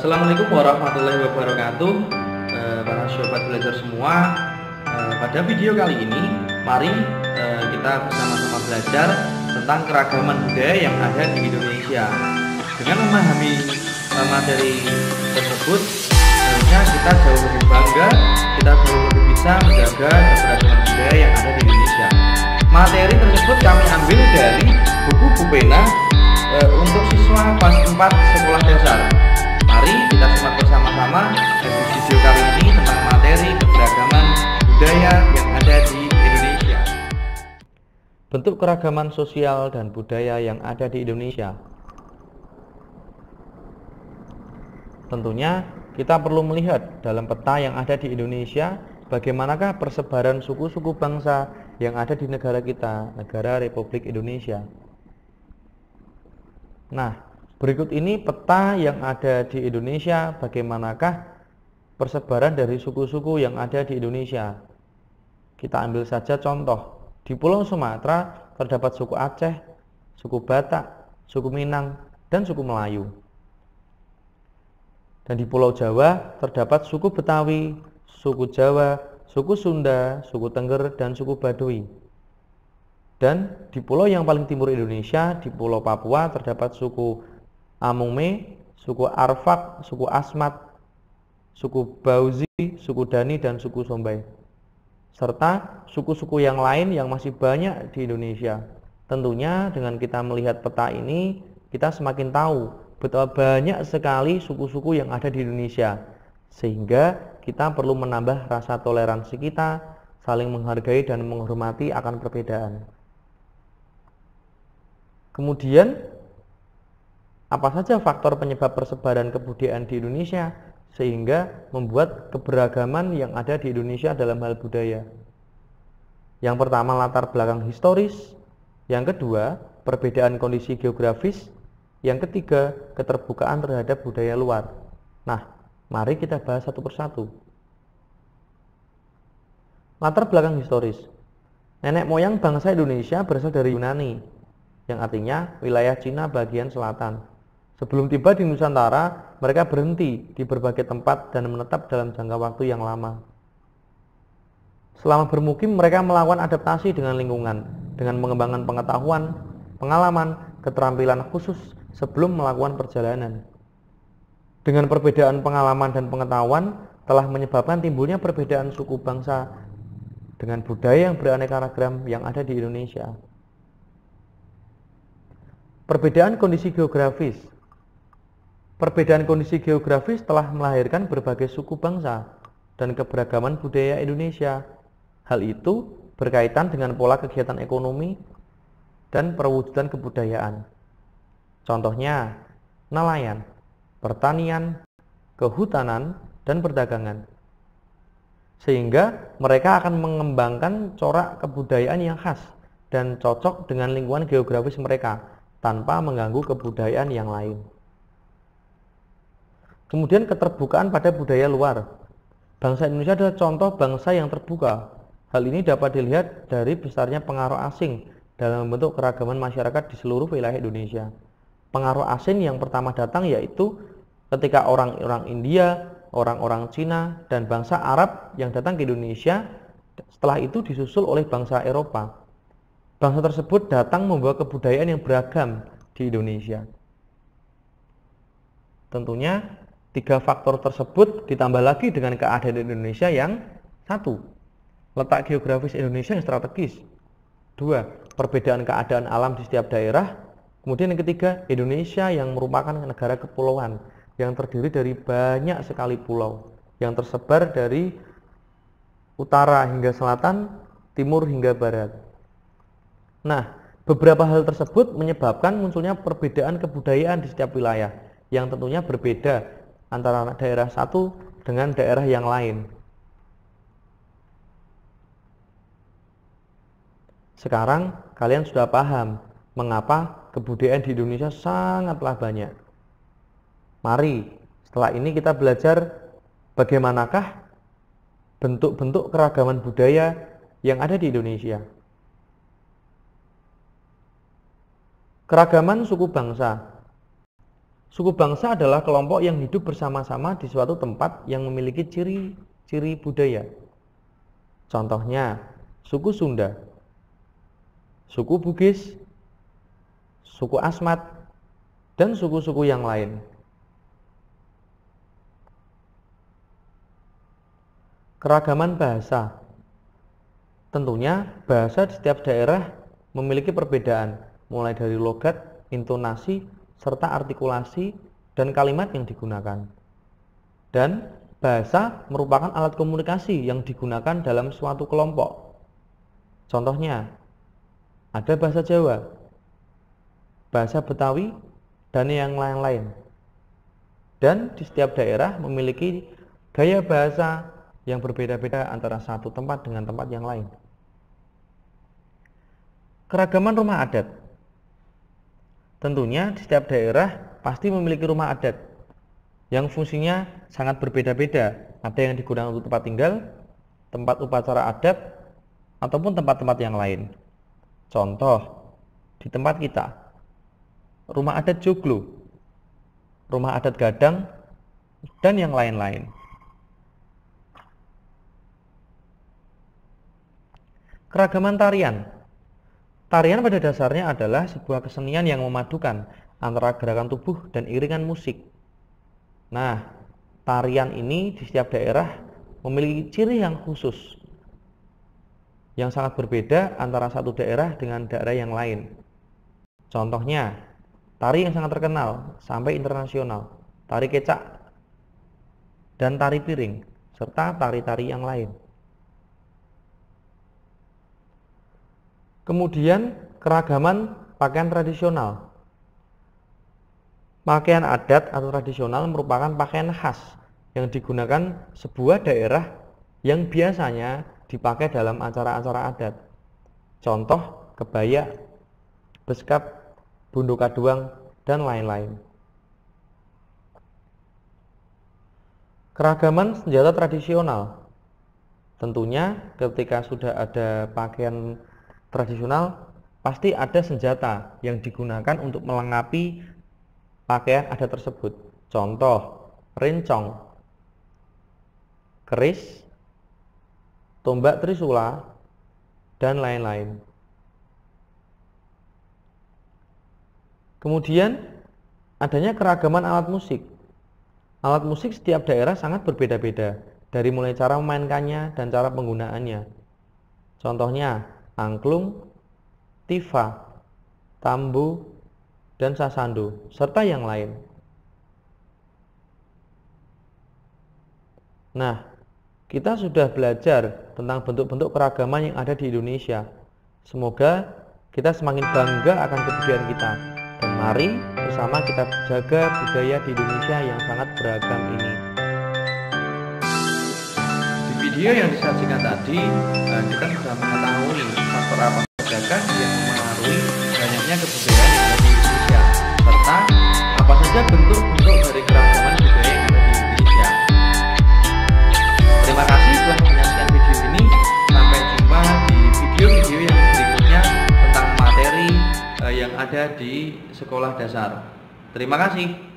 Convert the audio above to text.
Assalamualaikum warahmatullahi wabarakatuh, para sobat belajar semua. Pada video kali ini, mari kita bersama-sama belajar tentang keragaman budaya yang ada di Indonesia. Dengan memahami materi tersebut, harusnya kita jauh lebih bangga, kita jauh lebih bisa menjaga keberagaman budaya yang ada di Indonesia. Materi tersebut kami ambil dari buku Bupena untuk siswa kelas 4 sekolah dasar. Mari kita simak bersama-sama video kali ini tentang materi keberagaman budaya yang ada di Indonesia. Bentuk keragaman sosial dan budaya yang ada di Indonesia. Tentunya kita perlu melihat dalam peta yang ada di Indonesia, bagaimanakah persebaran suku-suku bangsa yang ada di negara kita, negara Republik Indonesia. Nah, berikut ini peta yang ada di Indonesia, bagaimanakah persebaran dari suku-suku yang ada di Indonesia. Kita ambil saja contoh, di Pulau Sumatera terdapat suku Aceh, suku Batak, suku Minang, dan suku Melayu. Dan di Pulau Jawa terdapat suku Betawi, suku Jawa, suku Sunda, suku Tengger, dan suku Baduy. Dan di pulau yang paling timur Indonesia, di Pulau Papua terdapat suku Amungme, suku Arfak, suku Asmat, suku Bauzi, suku Dani, dan suku Sombai, serta suku-suku yang lain yang masih banyak di Indonesia. Tentunya dengan kita melihat peta ini, kita semakin tahu betapa banyak sekali suku-suku yang ada di Indonesia, sehingga kita perlu menambah rasa toleransi kita, saling menghargai dan menghormati akan perbedaan. Kemudian, apa saja faktor penyebab persebaran kebudayaan di Indonesia sehingga membuat keberagaman yang ada di Indonesia dalam hal budaya? Yang pertama, latar belakang historis. Yang kedua, perbedaan kondisi geografis. Yang ketiga, keterbukaan terhadap budaya luar. Nah, mari kita bahas satu persatu. Latar belakang historis. Nenek moyang bangsa Indonesia berasal dari Yunani, yang artinya wilayah Cina bagian selatan. Sebelum tiba di Nusantara, mereka berhenti di berbagai tempat dan menetap dalam jangka waktu yang lama. Selama bermukim, mereka melakukan adaptasi dengan lingkungan, dengan mengembangkan pengetahuan, pengalaman, keterampilan khusus sebelum melakukan perjalanan. Dengan perbedaan pengalaman dan pengetahuan telah menyebabkan timbulnya perbedaan suku bangsa dengan budaya yang beraneka ragam yang ada di Indonesia. Perbedaan kondisi geografis. Perbedaan kondisi geografis telah melahirkan berbagai suku bangsa dan keberagaman budaya Indonesia. Hal itu berkaitan dengan pola kegiatan ekonomi dan perwujudan kebudayaan. Contohnya, nelayan, pertanian, kehutanan, dan perdagangan. Sehingga mereka akan mengembangkan corak kebudayaan yang khas dan cocok dengan lingkungan geografis mereka, tanpa mengganggu kebudayaan yang lain. Kemudian keterbukaan pada budaya luar. Bangsa Indonesia adalah contoh bangsa yang terbuka. Hal ini dapat dilihat dari besarnya pengaruh asing dalam membentuk keragaman masyarakat di seluruh wilayah Indonesia. Pengaruh asing yang pertama datang yaitu ketika orang-orang India, orang-orang Cina, dan bangsa Arab yang datang ke Indonesia. Setelah itu disusul oleh bangsa Eropa. Bangsa tersebut datang membawa kebudayaan yang beragam di Indonesia. Tentunya, 3 faktor tersebut ditambah lagi dengan keadaan Indonesia yang 1. Letak geografis Indonesia yang strategis. 2. Perbedaan keadaan alam di setiap daerah. Kemudian yang ketiga, Indonesia yang merupakan negara kepulauan yang terdiri dari banyak sekali pulau yang tersebar dari utara hingga selatan, timur hingga barat. Nah, beberapa hal tersebut menyebabkan munculnya perbedaan kebudayaan di setiap wilayah yang tentunya berbeda antara daerah satu dengan daerah yang lain. Sekarang kalian sudah paham mengapa kebudayaan di Indonesia sangatlah banyak. Mari, setelah ini kita belajar bagaimanakah bentuk-bentuk keragaman budaya yang ada di Indonesia. Keragaman suku bangsa. Suku bangsa adalah kelompok yang hidup bersama-sama di suatu tempat yang memiliki ciri-ciri budaya. Contohnya, suku Sunda, suku Bugis, suku Asmat, dan suku-suku yang lain. Keragaman bahasa. Tentunya bahasa di setiap daerah memiliki perbedaan, mulai dari logat, intonasi, serta artikulasi dan kalimat yang digunakan. Dan bahasa merupakan alat komunikasi yang digunakan dalam suatu kelompok. Contohnya, ada bahasa Jawa, bahasa Betawi, dan yang lain-lain. Dan di setiap daerah memiliki gaya bahasa yang berbeda-beda antara satu tempat dengan tempat yang lain. Keragaman rumah adat. Tentunya di setiap daerah pasti memiliki rumah adat yang fungsinya sangat berbeda-beda. Ada yang digunakan untuk tempat tinggal, tempat upacara adat, ataupun tempat-tempat yang lain. Contoh, di tempat kita, rumah adat Joglo, rumah adat Gadang, dan yang lain-lain. Keragaman tarian. Tarian pada dasarnya adalah sebuah kesenian yang memadukan antara gerakan tubuh dan iringan musik. Nah, tarian ini di setiap daerah memiliki ciri yang khusus, yang sangat berbeda antara satu daerah dengan daerah yang lain. Contohnya, tari yang sangat terkenal sampai internasional, tari kecak, dan tari piring, serta tari-tari yang lain. Kemudian keragaman pakaian tradisional. Pakaian adat atau tradisional merupakan pakaian khas yang digunakan sebuah daerah yang biasanya dipakai dalam acara-acara adat. Contoh, kebaya, beskap, bundu kaduang, dan lain-lain. Keragaman senjata tradisional. Tentunya ketika sudah ada pakaian tradisional, pasti ada senjata yang digunakan untuk melengkapi pakaian adat tersebut. Contoh, rencong, keris, tombak trisula, dan lain-lain. Kemudian adanya keragaman alat musik. Alat musik setiap daerah sangat berbeda-beda, dari mulai cara memainkannya dan cara penggunaannya. Contohnya, angklung, tifa, tambu, dan sasando, serta yang lain. Nah, kita sudah belajar tentang bentuk-bentuk keragaman yang ada di Indonesia. Semoga kita semakin bangga akan kebudayaan kita. Dan mari bersama kita jaga budaya di Indonesia yang sangat beragam ini. Video yang disajikan tadi, kita sudah mengetahui faktor apa saja yang mempengaruhi banyaknya kebudayaan yang ada di Indonesia, serta apa saja bentuk-bentuk dari keragaman budaya yang ada di Indonesia. Terima kasih telah menyaksikan video ini. Sampai jumpa di video-video yang berikutnya tentang materi yang ada di sekolah dasar. Terima kasih.